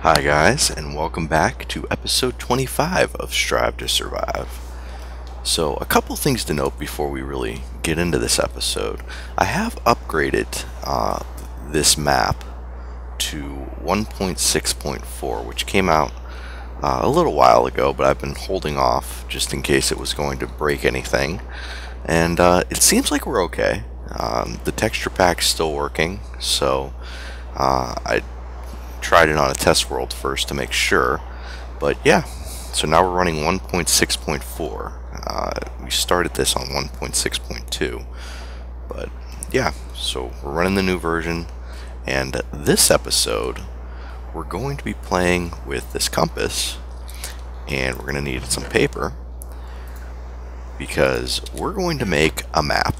Hi guys, and welcome back to episode 25 of Strive to Survive. So, a couple things to note before we really get into this episode. I have upgraded this map to 1.6.4, which came out a little while ago, but I've been holding off just in case it was going to break anything. And it seems like we're okay. The texture pack's still working, so I tried it on a test world first to make sure, but yeah, so now we're running 1.6.4. We started this on 1.6.2, but yeah, so we're running the new version, and this episode we're going to be playing with this compass, and we're going to need some paper because we're going to make a map.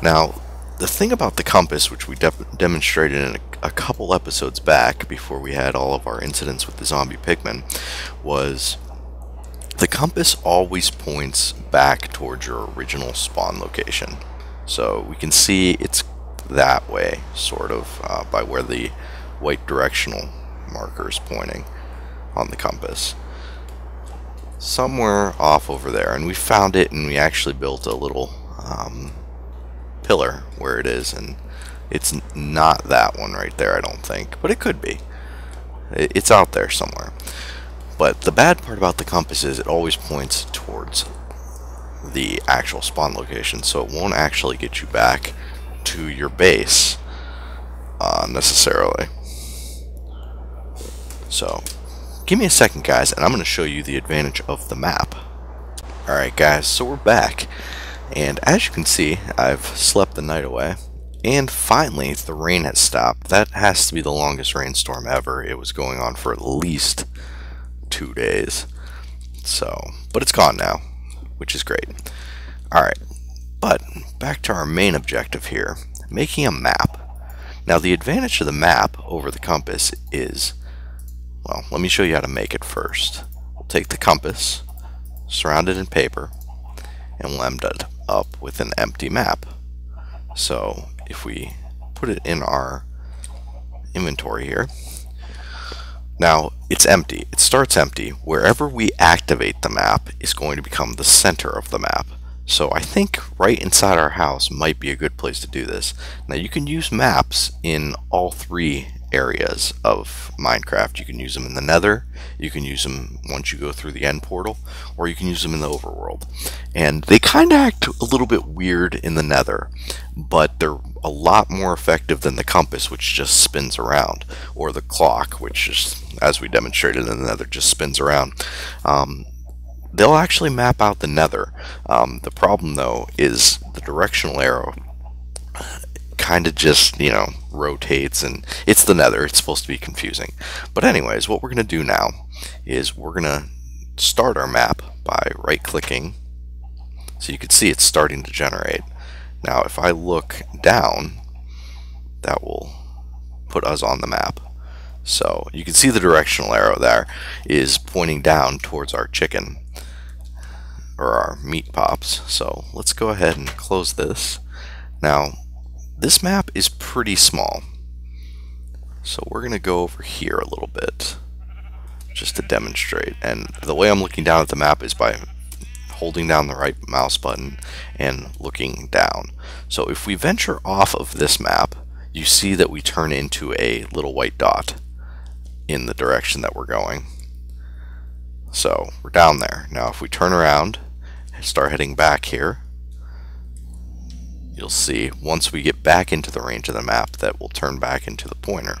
Now, the thing about the compass, which we demonstrated in a couple episodes back before we had all of our incidents with the zombie pigmen, was the compass always points back towards your original spawn location. So we can see it's that way, sort of, by where the white directional marker is pointing on the compass. Somewhere off over there, and we found it, and we actually built a little pillar where it is, and it's not that one right there, I don't think, but it could be. It's out there somewhere. But the bad part about the compass is it always points towards the actual spawn location, so it won't actually get you back to your base necessarily. So give me a second, guys, and I'm going to show you the advantage of the map. Alright guys, so we're back. And as you can see, I've slept the night away, and finally the rain has stopped. That has to be the longest rainstorm ever. It was going on for at least 2 days. So, but it's gone now, which is great. Alright, but back to our main objective here, making a map. Now the advantage of the map over the compass is, well, let me show you how to make it first. We'll take the compass, surround it in paper, and we'll end it up with an empty map. So if we put it in our inventory here, now it's empty. It starts empty. Wherever we activate the map is going to become the center of the map. So I think right inside our house might be a good place to do this. Now you can use maps in all three areas of Minecraft. You can use them in the Nether, you can use them once you go through the end portal, or you can use them in the overworld. And they kind of act a little bit weird in the Nether, but they're a lot more effective than the compass, which just spins around, or the clock, which is, as we demonstrated in the Nether, just spins around. They'll actually map out the Nether. The problem though is the directional arrow kind of just, you know, rotates, and it's the Nether. It's supposed to be confusing. But anyways, what we're going to do now is we're going to start our map by right-clicking. So you can see it's starting to generate. Now if I look down, that will put us on the map. So you can see the directional arrow there is pointing down towards our chicken, or our meat pops. So let's go ahead and close this. Now this map is pretty small, so we're going to go over here a little bit just to demonstrate. And the way I'm looking down at the map is by holding down the right mouse button and looking down. So if we venture off of this map, you see that we turn into a little white dot in the direction that we're going. So we're down there. Now if we turn around and start heading back here, you'll see once we get back into the range of the map that we'll turn back into the pointer.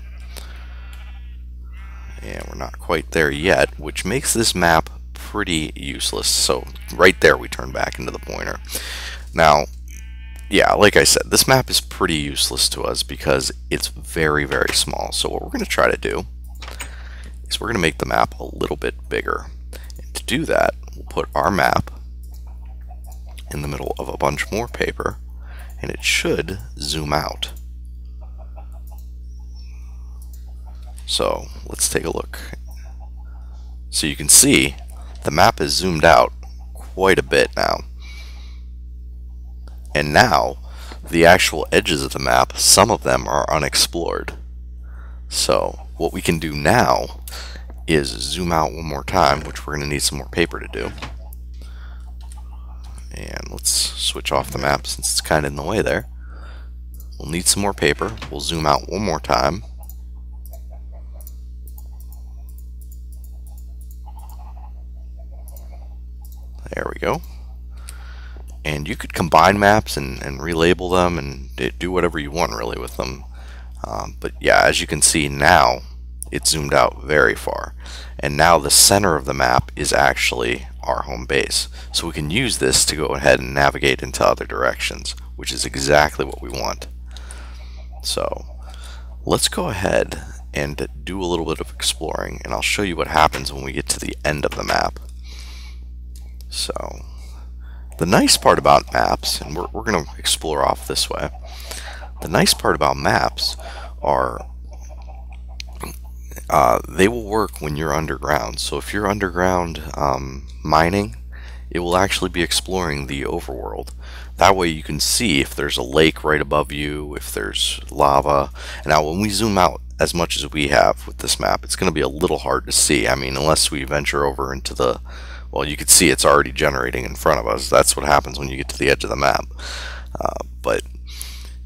And we're not quite there yet, which makes this map pretty useless. So right there we turn back into the pointer. Now, yeah, like I said, this map is pretty useless to us because it's very, very small. So what we're going to try to do is we're going to make the map a little bit bigger. And to do that, we'll put our map in the middle of a bunch more paper, and it should zoom out. So let's take a look. So you can see the map is zoomed out quite a bit now. And now the actual edges of the map, some of them are unexplored. So what we can do now is zoom out one more time, which we're going to need some more paper to do. And let's switch off the map since it's kind of in the way there. We'll need some more paper. We'll zoom out one more time. There we go. And you could combine maps and relabel them and do whatever you want really with them. But yeah, as you can see now, it's zoomed out very far. And now the center of the map is actually our home base. So we can use this to go ahead and navigate into other directions, which is exactly what we want. So let's go ahead and do a little bit of exploring, and I'll show you what happens when we get to the end of the map. So the nice part about maps, and we're going to explore off this way, the nice part about maps are they will work when you're underground. So if you're underground mining, it will actually be exploring the overworld. That way you can see if there's a lake right above you, if there's lava. And now when we zoom out as much as we have with this map, it's going to be a little hard to see. I mean, unless we venture over into the, well, you can see it's already generating in front of us. That's what happens when you get to the edge of the map. But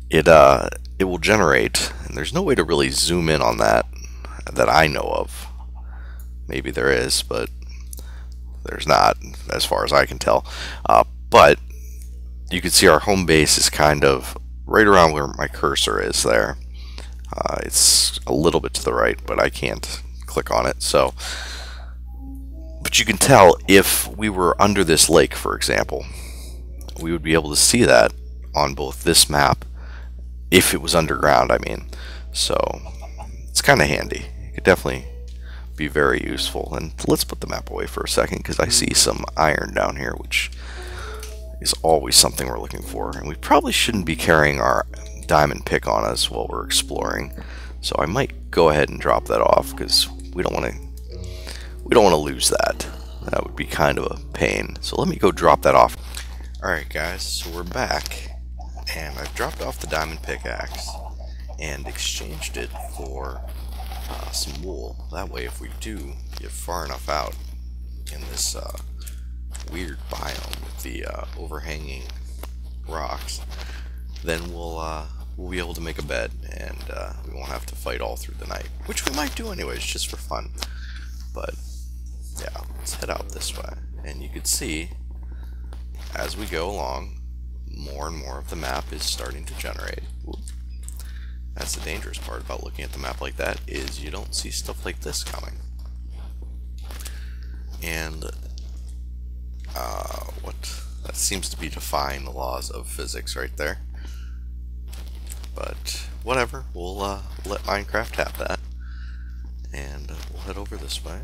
it will generate, and there's no way to really zoom in on that I know of. Maybe there is, but there's not, as far as I can tell. But you can see our home base is kind of right around where my cursor is there. It's a little bit to the right, but I can't click on it. So, but you can tell if we were under this lake, for example, we would be able to see that on both this map, if it was underground, I mean. So it's kind of handy. It could definitely be very useful. And let's put the map away for a second, because I see some iron down here, which is always something we're looking for. And we probably shouldn't be carrying our diamond pick on us while we're exploring. So I might go ahead and drop that off, because we don't want to lose that. That would be kind of a pain. So let me go drop that off. Alright guys, so we're back, and I've dropped off the diamond pickaxe and exchanged it for some wool. That way, if we do get far enough out in this weird biome with the overhanging rocks, then we'll be able to make a bed, and we won't have to fight all through the night, which we might do anyways, just for fun. But yeah, let's head out this way, and you can see as we go along, more and more of the map is starting to generate. Ooh. That's the dangerous part about looking at the map like that, is you don't see stuff like this coming. And that seems to be defying the laws of physics right there. But whatever, we'll let Minecraft have that, and we'll head over this way.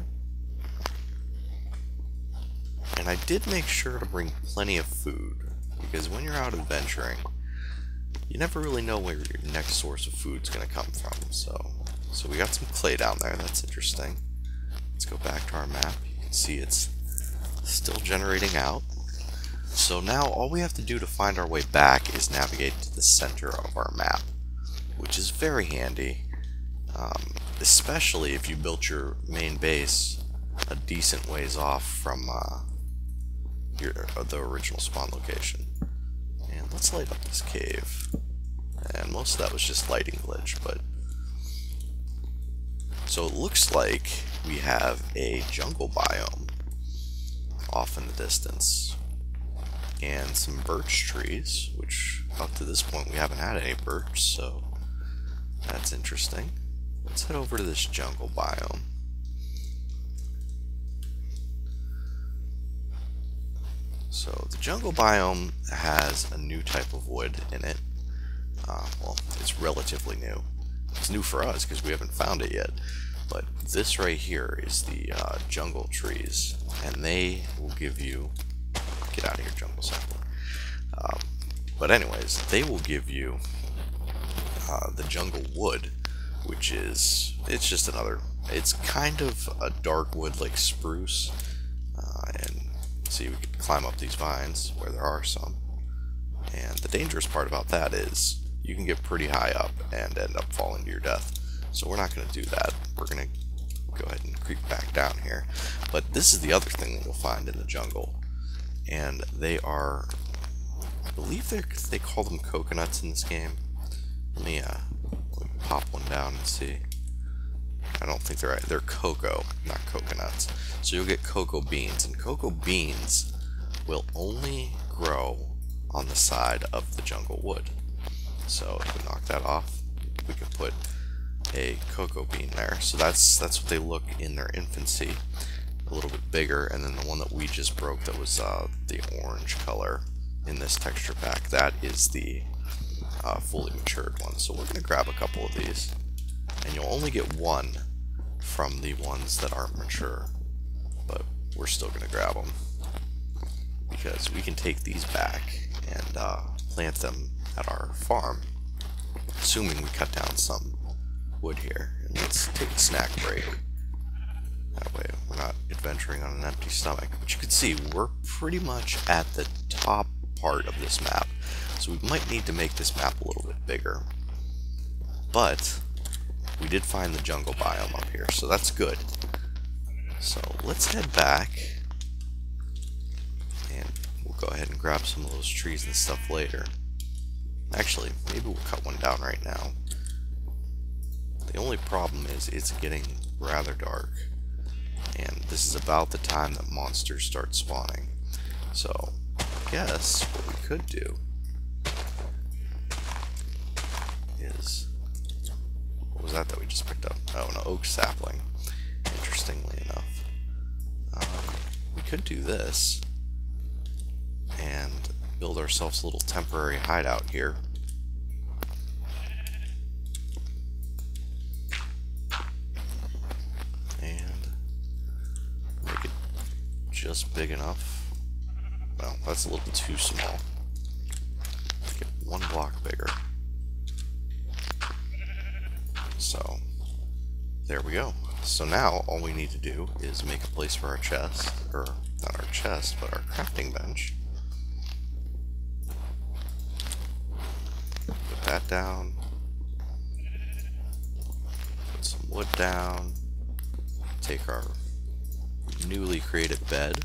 And I did make sure to bring plenty of food, because when you're out adventuring, you never really know where your next source of food is going to come from. So we got some clay down there. That's interesting. Let's go back to our map. You can see it's still generating out. So now all we have to do to find our way back is navigate to the center of our map, which is very handy, especially if you built your main base a decent ways off from the original spawn location. And let's light up this cave. And most of that was just lighting glitch, but so it looks like we have a jungle biome off in the distance, and some birch trees, which up to this point we haven't had any birch, so that's interesting. Let's head over to this jungle biome. So the jungle biome has a new type of wood in it. Well, it's relatively new. It's new for us because we haven't found it yet. But this right here is the jungle trees, and they will give you... Get out of here, jungle sapling. But anyways, they will give you the jungle wood, which is... It's just another... It's kind of a dark wood like spruce. And see, we can climb up these vines where there are some. And the dangerous part about that is you can get pretty high up and end up falling to your death. So we're not going to do that. We're going to go ahead and creep back down here. But this is the other thing that you'll find in the jungle. And they are, I believe they call them coconuts in this game. Let me pop one down and see. I don't think they're cocoa, not coconuts. So you'll get cocoa beans, and cocoa beans will only grow on the side of the jungle wood. So if we knock that off, we can put a cocoa bean there. So that's what they look in their infancy, a little bit bigger. And then the one that we just broke, that was the orange color in this texture pack, that is the fully matured one. So we're going to grab a couple of these, and you'll only get one from the ones that aren't mature, but we're still going to grab them because we can take these back and plant them at our farm, assuming we cut down some wood here. And let's take a snack break. That way we're not adventuring on an empty stomach. But you can see we're pretty much at the top part of this map, so we might need to make this map a little bit bigger. But we did find the jungle biome up here, so that's good. So let's head back, and we'll go ahead and grab some of those trees and stuff later. Actually, maybe we'll cut one down right now. The only problem is it's getting rather dark, and this is about the time that monsters start spawning. So I guess what we could do is, what was that we just picked up? Oh, an oak sapling. Interestingly enough, we could do this and build ourselves a little temporary hideout here. And make it just big enough. Well, that's a little too small. Make it one block bigger. So there we go. So now all we need to do is make a place for our chest, or not our chest, but our crafting bench. Put that down. Put some wood down. Take our newly created bed.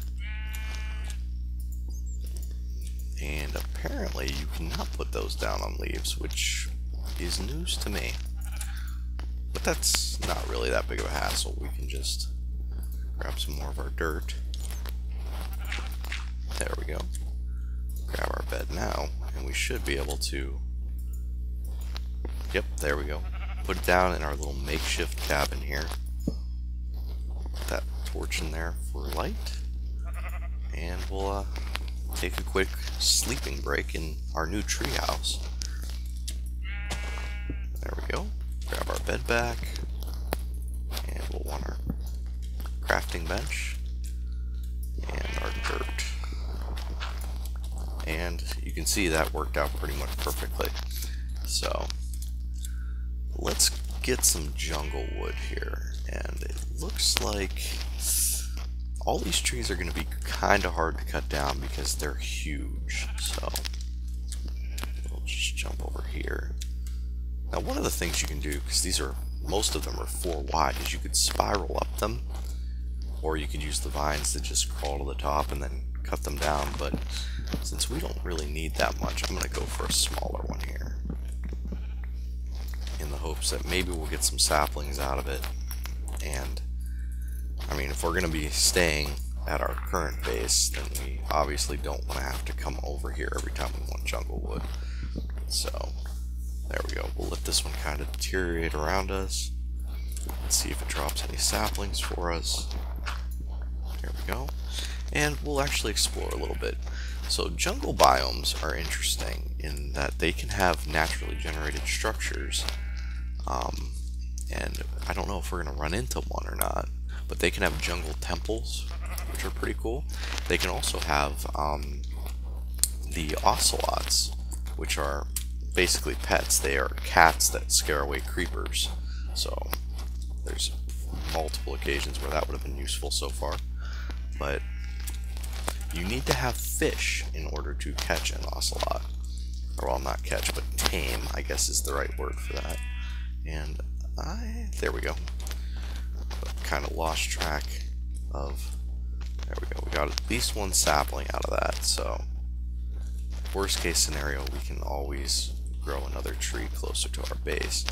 And apparently you cannot put those down on leaves, which is news to me. But that's not really that big of a hassle. We can just grab some more of our dirt. There we go. Grab our bed now, and we should be able to... Yep, there we go. Put it down in our little makeshift cabin here. Put that torch in there for light. And we'll take a quick sleeping break in our new treehouse. There we go. Grab our bed back, and we'll want our crafting bench and our dirt. And you can see that worked out pretty much perfectly. So let's get some jungle wood here, and it looks like all these trees are going to be kind of hard to cut down because they're huge. So we'll just jump over here. Now, one of the things you can do, because most of them are 4 wide, is you could spiral up them, or you could use the vines to just crawl to the top and then cut them down. But since we don't really need that much, I'm going to go for a smaller one here, in the hopes that maybe we'll get some saplings out of it. And I mean, if we're going to be staying at our current base, then we obviously don't want to have to come over here every time we want jungle wood. So there we go. We'll let this one kind of deteriorate around us. Let's see if it drops any saplings for us. There we go. And we'll actually explore a little bit. So jungle biomes are interesting in that they can have naturally generated structures. And I don't know if we're going to run into one or not, but they can have jungle temples, which are pretty cool. They can also have the ocelots, which are basically pets. They are cats that scare away creepers. So there's multiple occasions where that would have been useful so far. But you need to have fish in order to catch an ocelot. Or, well, not catch, but tame, I guess is the right word for that. And There we go. Kind of lost track of. There we go. We got at least one sapling out of that. So, worst case scenario, we can always grow another tree closer to our base.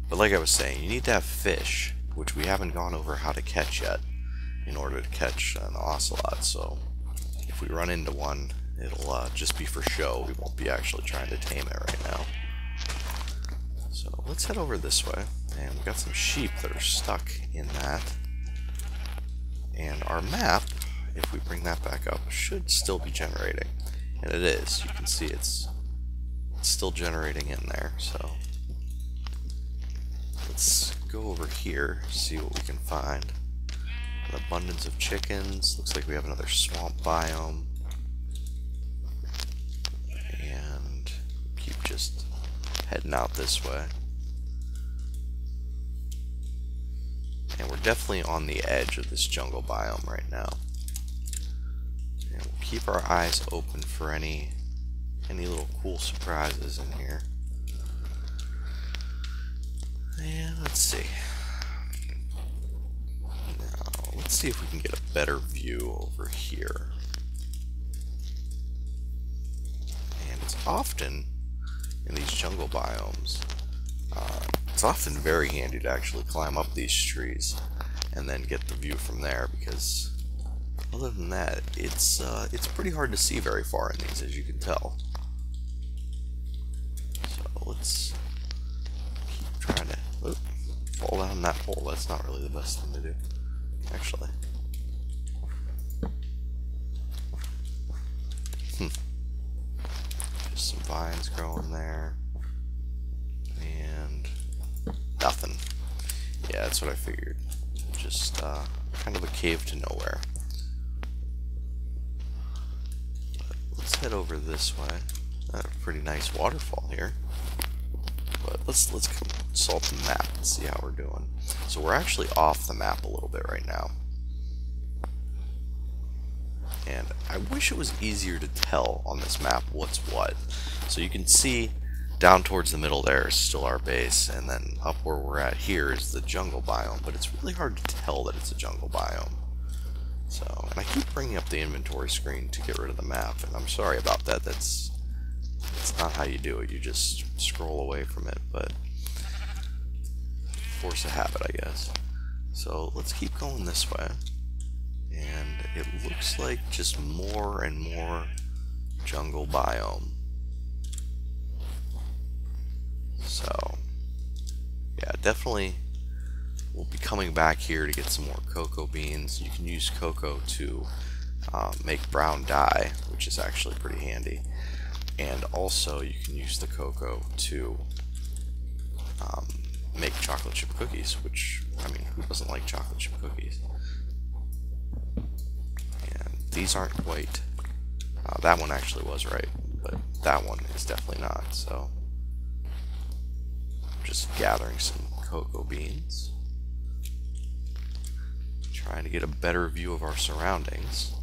But like I was saying, you need to have fish, which we haven't gone over how to catch yet, in order to catch an ocelot. So, if we run into one, it'll just be for show. We won't be actually trying to tame it right now. So let's head over this way, and we've got some sheep that are stuck in that. And our map, if we bring that back up, should still be generating. And it is. You can see it's still generating in there. So let's go over here, see what we can find. An abundance of chickens. Looks like we have another swamp biome. And keep just heading out this way. And we're definitely on the edge of this jungle biome right now. And we'll keep our eyes open for any little cool surprises in here. And let's see. Now, let's see if we can get a better view over here. And it's often in these jungle biomes, it's often very handy to actually climb up these trees and then get the view from there, because other than that, it's pretty hard to see very far in these, as you can tell. So let's keep trying to fall down that hole. That's not really the best thing to do, actually. Just some vines growing there. And nothing. Yeah, that's what I figured. Just kind of a cave to nowhere. But let's head over this way. A pretty nice waterfall here. But let's consult the map and see how we're doing. So we're actually off the map a little bit right now. And I wish it was easier to tell on this map what's what. So you can see down towards the middle there is still our base, and then up where we're at here is the jungle biome, but it's really hard to tell that it's a jungle biome. So, and I keep bringing up the inventory screen to get rid of the map, and I'm sorry about that. That's not how you do it. You just scroll away from it, but force a habit, I guess. So let's keep going this way. And it looks like just more and more jungle biome. So, yeah, definitely we'll be coming back here to get some more cocoa beans. You can use cocoa to make brown dye, which is actually pretty handy. And also you can use the cocoa to make chocolate chip cookies, which, I mean, who doesn't like chocolate chip cookies? And these aren't quite, that one actually was right, but that one is definitely not, so just gathering some cocoa beans, trying to get a better view of our surroundings,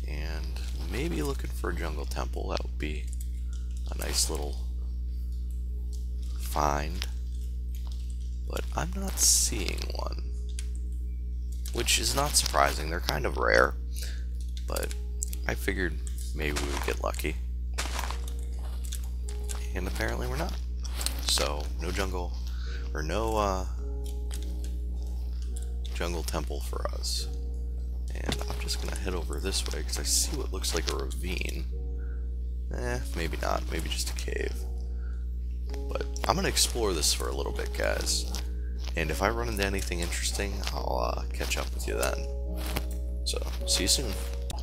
and maybe looking for a jungle temple. That would be a nice little find, but I'm not seeing one, which is not surprising. They're kind of rare, but I figured maybe we would get lucky. And apparently we're not. So, no jungle, or no jungle temple for us. And I'm just gonna head over this way because I see what looks like a ravine. Maybe not. Maybe just a cave. But I'm gonna explore this for a little bit, guys. And if I run into anything interesting, I'll catch up with you then. So, see you soon.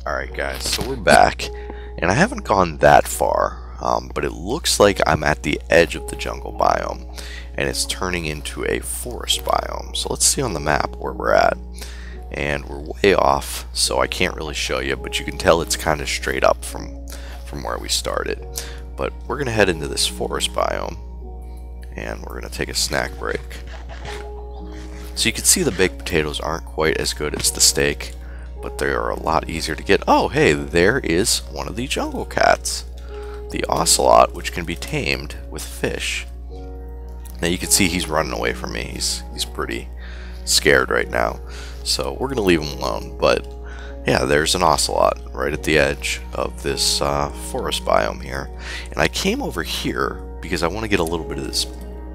Alright guys, so we're back. And I haven't gone that far. But it looks like I'm at the edge of the jungle biome, and it's turning into a forest biome. So let's see on the map where we're at. And we're way off, so I can't really show you, but you can tell it's kind of straight up from where we started. But we're going to head into this forest biome, and we're going to take a snack break. So you can see the baked potatoes aren't quite as good as the steak, but they are a lot easier to get. Oh, hey, there is one of the jungle cats. The ocelot, which can be tamed with fish. Now you can see he's running away from me. He's pretty scared right now. So we're going to leave him alone. But yeah, there's an ocelot right at the edge of this forest biome here. And I came over here because I want to get a little bit of this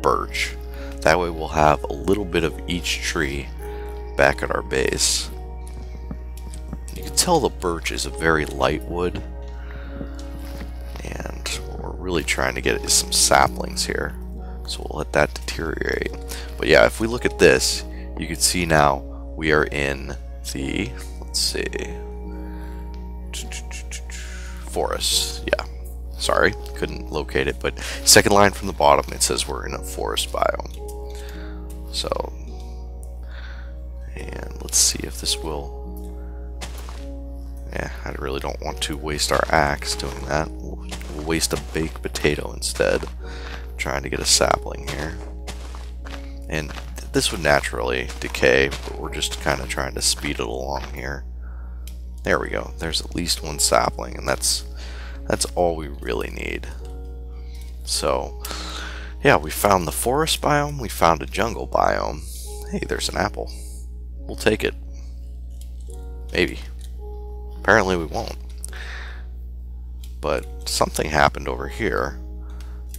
birch. That way we'll have a little bit of each tree back at our base. You can tell the birch is a very light wood. And what we're really trying to get is some saplings here. So we'll let that deteriorate. But yeah, if we look at this, you can see now we are in the, let's see, forest. Yeah, sorry, couldn't locate it, but second line from the bottom, it says we're in a forest biome. So, and let's see if this will, yeah, I really don't want to waste our axe doing that. We'll waste a baked potato instead, trying to get a sapling here. And this would naturally decay, but we're just kind of trying to speed it along here. There we go. There's at least one sapling, and that's all we really need. So, yeah, we found the forest biome, we found a jungle biome. Hey, there's an apple. We'll take it. Maybe. Apparently we won't. But something happened over here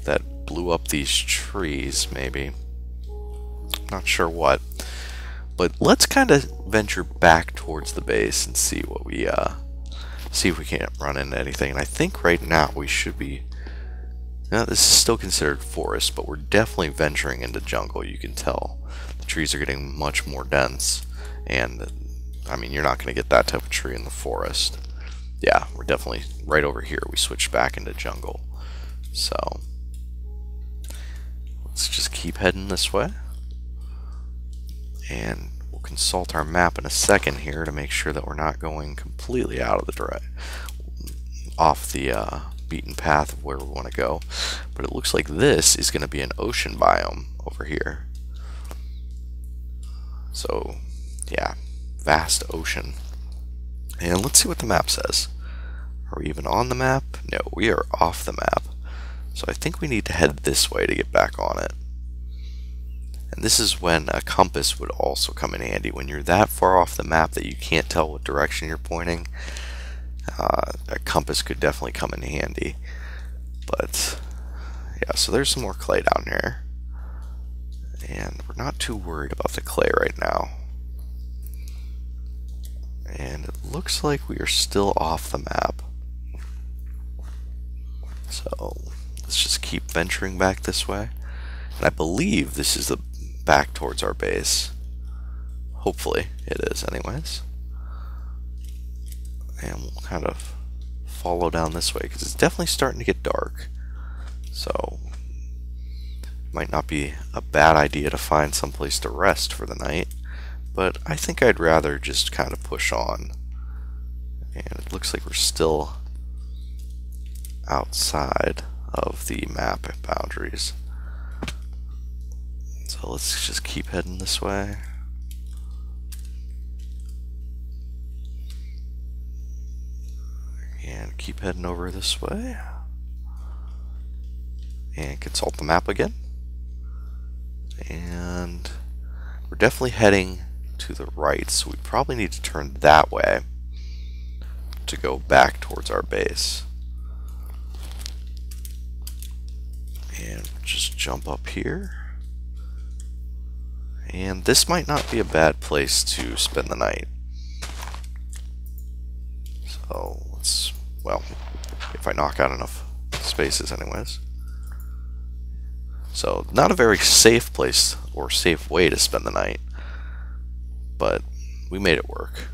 that blew up these trees, maybe. Not sure what, but let's kind of venture back towards the base and see what we see if we can't run into anything. And I think right now we should be. Now this is still considered forest, but we're definitely venturing into jungle. You can tell the trees are getting much more dense, and I mean you're not going to get that type of tree in the forest. Yeah, we're definitely right over here. We switched back into jungle, so let's just keep heading this way. And we'll consult our map in a second here to make sure that we're not going completely out of the off the beaten path of where we want to go. But it looks like this is going to be an ocean biome over here. So, yeah, vast ocean. And let's see what the map says. Are we even on the map? No, we are off the map. So I think we need to head this way to get back on it. And this is when a compass would also come in handy. When you're that far off the map that you can't tell what direction you're pointing, a compass could definitely come in handy. But, yeah, so there's some more clay down here. And we're not too worried about the clay right now. And it looks like we are still off the map. So, let's just keep venturing back this way. And I believe this is the back towards our base. Hopefully it is anyways. And we'll kind of follow down this way because it's definitely starting to get dark. So it might not be a bad idea to find someplace to rest for the night, but I think I'd rather just kind of push on. And it looks like we're still outside of the map boundaries. So let's just keep heading this way. And keep heading over this way. And consult the map again. And we're definitely heading to the right, so we probably need to turn that way to go back towards our base. And just jump up here. And this might not be a bad place to spend the night. So let's, well, if I knock out enough spaces anyways. So not a very safe place or safe way to spend the night, but we made it work.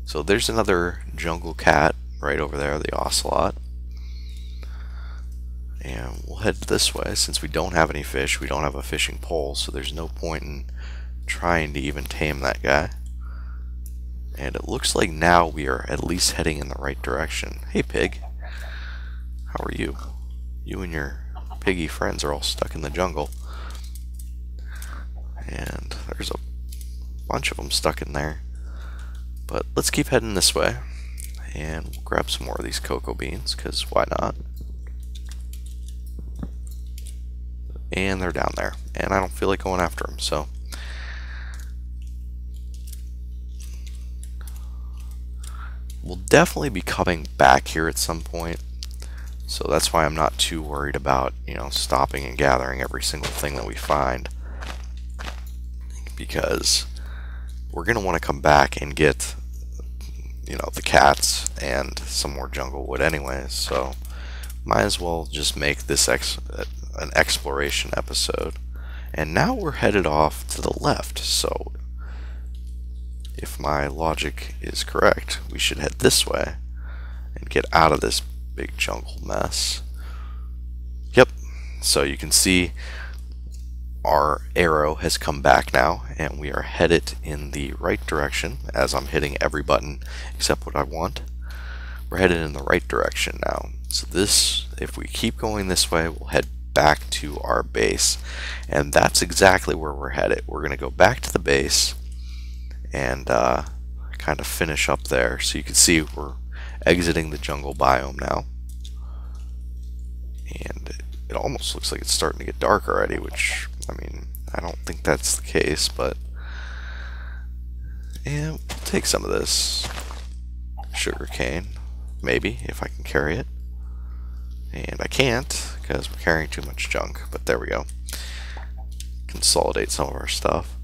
So there's another jungle cat right over there, the ocelot. And we'll head this way. Since we don't have any fish, we don't have a fishing pole, so there's no point in trying to even tame that guy. And it looks like now we are at least heading in the right direction. Hey pig, how are you? You and your piggy friends are all stuck in the jungle. And there's a bunch of them stuck in there. But let's keep heading this way. And we'll grab some more of these cocoa beans, because why not? and they're down there, and I don't feel like going after them, so we'll definitely be coming back here at some point. So that's why I'm not too worried about, you know, stopping and gathering every single thing that we find, because we're going to want to come back and get, you know, the cats and some more jungle wood anyways, so might as well just make this an exploration episode. And now we're headed off to the left, so if my logic is correct, we should head this way and get out of this big jungle mess. Yep, so you can see our arrow has come back now, and we are headed in the right direction as I'm hitting every button except what I want. We're headed in the right direction now. So this, if we keep going this way, we'll head back to our base, and that's exactly where we're headed. We're going to go back to the base and kind of finish up there. So you can see we're exiting the jungle biome now, and it almost looks like it's starting to get dark already, which, I mean, I don't think that's the case, but yeah, we'll take some of this sugar cane, maybe, if I can carry it. And I can't, because we're carrying too much junk, but there we go. Consolidate some of our stuff.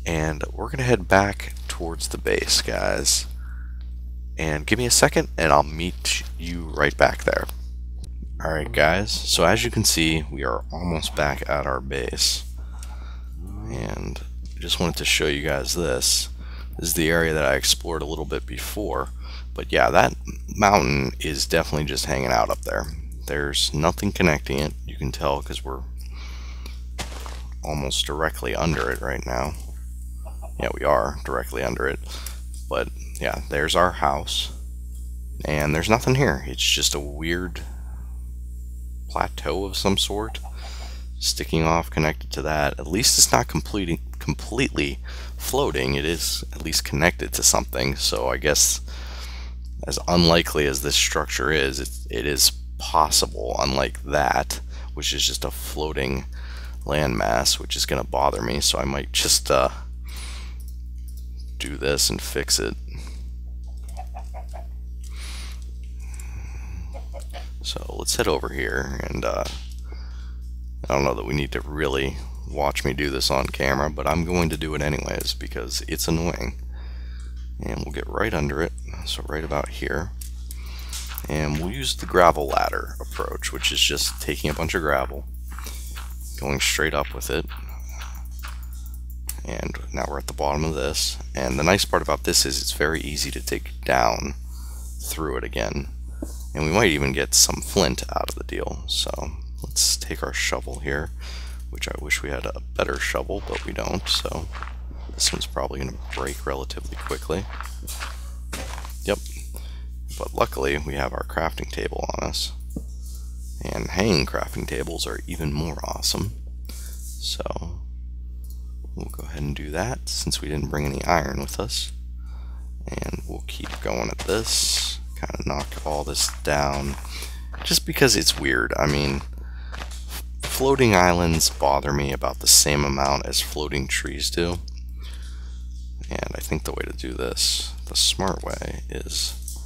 And we're going to head back towards the base, guys. And give me a second, and I'll meet you right back there. Alright, guys, so as you can see, we are almost back at our base. And I just wanted to show you guys this. This is the area that I explored a little bit before. But yeah, that mountain is definitely just hanging out up there. There's nothing connecting it. You can tell because we're almost directly under it right now. Yeah, we are directly under it. But yeah, there's our house. And there's nothing here. It's just a weird plateau of some sort sticking off connected to that. At least it's not completely floating. It is at least connected to something. So I guess, as unlikely as this structure is, it is possible, unlike that, which is just a floating landmass, which is going to bother me. So I might just do this and fix it. So let's head over here, and I don't know that we need to really watch me do this on camera, but I'm going to do it anyways because it's annoying. And we'll get right under it, so right about here. And we'll use the gravel ladder approach, which is just taking a bunch of gravel, going straight up with it. And now we're at the bottom of this. And the nice part about this is it's very easy to take down through it again. And we might even get some flint out of the deal. So let's take our shovel here, which I wish we had a better shovel, but we don't. So this one's probably going to break relatively quickly. Yep. But luckily we have our crafting table on us. And hanging crafting tables are even more awesome. So we'll go ahead and do that since we didn't bring any iron with us. And we'll keep going at this. Kind of knock all this down just because it's weird. I mean, floating islands bother me about the same amount as floating trees do. And I think the way to do this, the smart way, is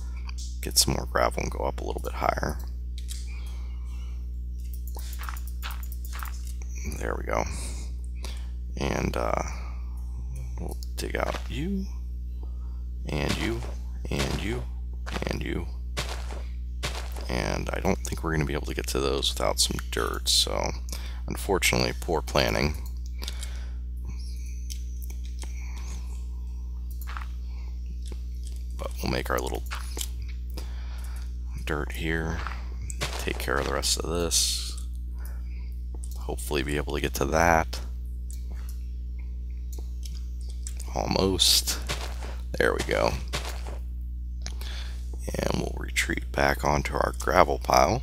get some more gravel and go up a little bit higher. There we go. And we'll dig out you, and you, and you, and you. And I don't think we're going to be able to get to those without some dirt, so unfortunately, poor planning. But we'll make our little dirt here, take care of the rest of this, hopefully be able to get to that. Almost. There we go. And we'll retreat back onto our gravel pile.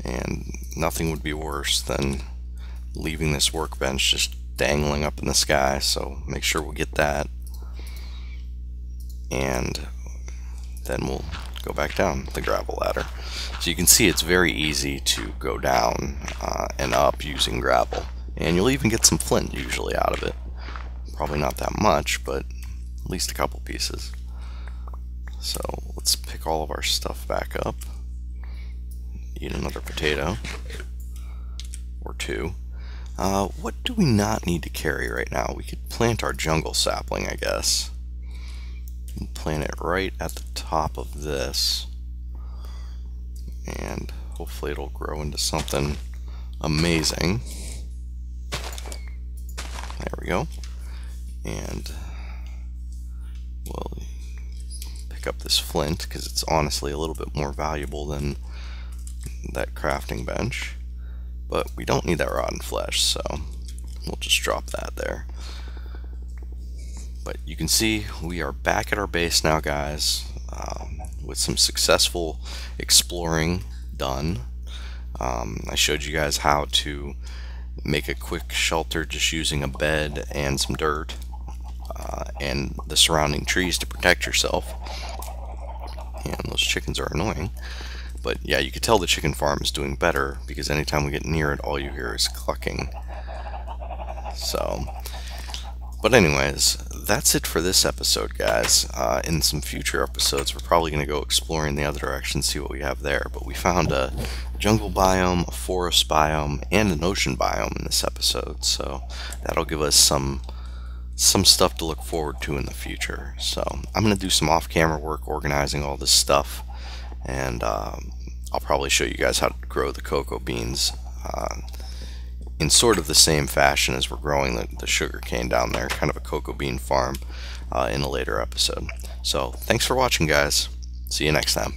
And nothing would be worse than leaving this workbench just dangling up in the sky, so make sure we'll get that. And then we'll go back down the gravel ladder. So you can see it's very easy to go down and up using gravel. And you'll even get some flint usually out of it. Probably not that much, but at least a couple pieces. So let's pick all of our stuff back up. Eat another potato. Or two. What do we not need to carry right now? We could plant our jungle sapling, I guess. Plant it right at the top of this. And hopefully it'll grow into something amazing. There we go. And we'll pick up this flint because it's honestly a little bit more valuable than that crafting bench. But we don't need that rotten flesh, so we'll just drop that there. But you can see we are back at our base now, guys, with some successful exploring done. I showed you guys how to make a quick shelter just using a bed and some dirt and the surrounding trees to protect yourself. And those chickens are annoying. But yeah, you can tell the chicken farm is doing better because anytime we get near it, all you hear is clucking. So, but anyways, that's it for this episode, guys. In some future episodes, we're probably going to go exploring the other direction, see what we have there. But we found a jungle biome, a forest biome, and an ocean biome in this episode. So that'll give us some stuff to look forward to in the future. So I'm going to do some off-camera work organizing all this stuff. And I'll probably show you guys how to grow the cocoa beans in sort of the same fashion as we're growing the sugar cane down there, kind of a cocoa bean farm in a later episode. So thanks for watching, guys. See you next time.